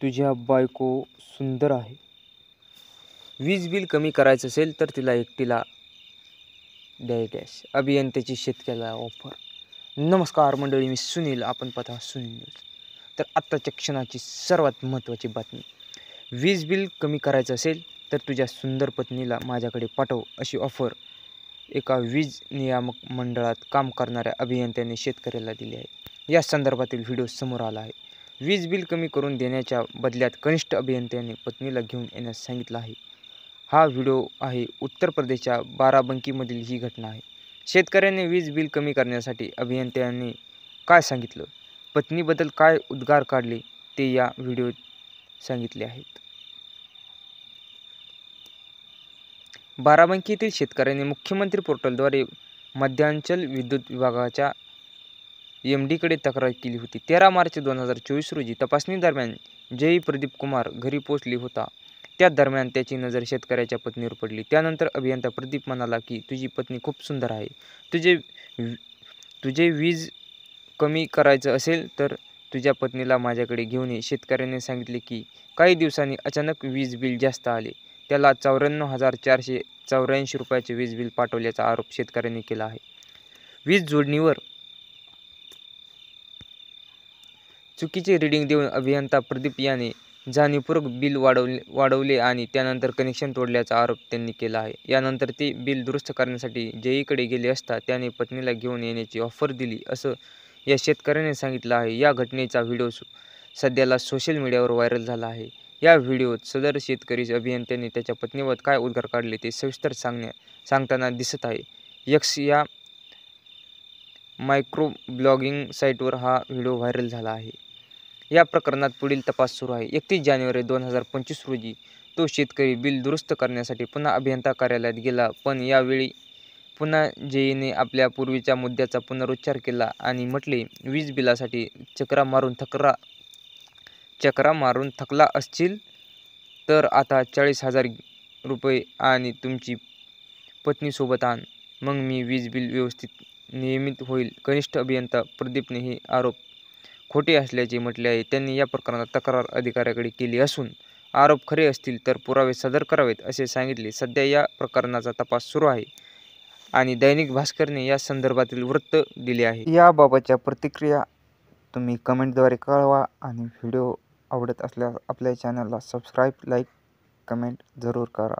तुझ्या बायको सुंदर आहे. वीज बिल कमी करायचं असेल तर तिला एकटीला द्याय डॅश. अभियंत्याची शेतकऱ्याला ऑफर. नमस्कार मंडळी, मी सुनील. आपण पाहता सुनील न्यूज. तर आत्ताच्या क्षणाची सर्वात महत्त्वाची बातमी. वीज बिल कमी करायचं असेल तर तुझ्या सुंदर पत्नीला माझ्याकडे पाठव, अशी ऑफर एका वीज नियामक मंडळात काम करणाऱ्या अभियंत्याने शेतकऱ्याला दिली आहे. या संदर्भातील व्हिडिओ समोर आला आहे. वीज बिल कमी करून देण्याच्या बदल्यात कनिष्ठ अभियंत्याने पत्नीला घेऊन येण्यास सांगितलं आहे. हा व्हिडिओ आहे उत्तर प्रदेशच्या बाराबंकीमधील ही घटना आहे. शेतकऱ्याने वीज बिल कमी करण्यासाठी अभियंत्याने काय सांगितलं, पत्नीबद्दल काय उद्गार काढले ते या व्हिडिओत सांगितले आहेत. बाराबंकी येथील शेतकऱ्याने मुख्यमंत्री पोर्टलद्वारे मध्यांचल विद्युत विभागाच्या MDकडे तक्रार केली होती. 13 मार्च 2024 रोजी तपासणी दरम्यान जयी प्रदीप कुमार घरी पोहोचले होता. त्या दरम्यान त्याची नजर शेतकऱ्याच्या पत्नीवर पडली. त्यानंतर अभियंता प्रदीप म्हणाला की तुझी पत्नी खूप सुंदर आहे. तुझे वीज कमी करायचं असेल तर तुझ्या पत्नीला माझ्याकडे घेऊन ये. शेतकऱ्याने सांगितले की काही दिवसांनी अचानक वीज बिल जास्त आले. त्याला 94,484 रुपयाचे वीज बिल पाठवल्याचा आरोप शेतकऱ्यांनी केला आहे. वीज जोडणीवर चुकीचे रीडिंग देऊन अभियंता प्रदीप याने जाणीवपूर्वक बिल वाढवले आणि त्यानंतर कनेक्शन तोडल्याचा आरोप त्यांनी केला आहे. यानंतर ते बिल दुरुस्त करण्यासाठी जयीकडे गेले असता त्याने पत्नीला घेऊन येण्याची ऑफर दिली, असं या शेतकऱ्याने सांगितलं आहे. या घटनेचा व्हिडिओ सध्याला सोशल मीडियावर व्हायरल झाला आहे. या व्हिडिओत सदर शेतकरी अभियंत्याने त्याच्या पत्नीवर काय उद्गार काढले ते सविस्तर सांगताना दिसत आहे. X या मायक्रो ब्लॉगिंग साईटवर हा व्हिडिओ व्हायरल झाला आहे. या प्रकरणात पुढील तपास सुरू आहे. 31 जानेवारी 2025 रोजी तो शेतकरी बिल दुरुस्त करण्यासाठी पुन्हा अभियंता कार्यालयात गेला, पण यावेळी पुन्हा जयीने आपल्या पूर्वीच्या मुद्द्याचा पुनरुच्चार केला आणि म्हटले, वीज बिलासाठी चकरा मारून थकला असशील तर आता 40,000 रुपये आणि तुमची पत्नीसोबत आण, मग मी वीज बिल व्यवस्थित नियमित होईल. कनिष्ठ अभियंता प्रदीपने हे आरोप खोटे असल्याचे म्हटले आहे. त्यांनी या प्रकरणात तक्रार अधिकाऱ्याकडे केली असून आरोप खरे असतील तर पुरावे सादर करावेत, असे सांगितले. सध्या या प्रकरणाचा तपास सुरू आहे आणि दैनिक भास्करने या संदर्भातील वृत्त दिले आहे. याबाबतच्या प्रतिक्रिया तुम्ही कमेंटद्वारे कळवा आणि व्हिडिओ आवडत असल्यास आपल्या चॅनलला सबस्क्राईब, लाईक, कमेंट जरूर करा.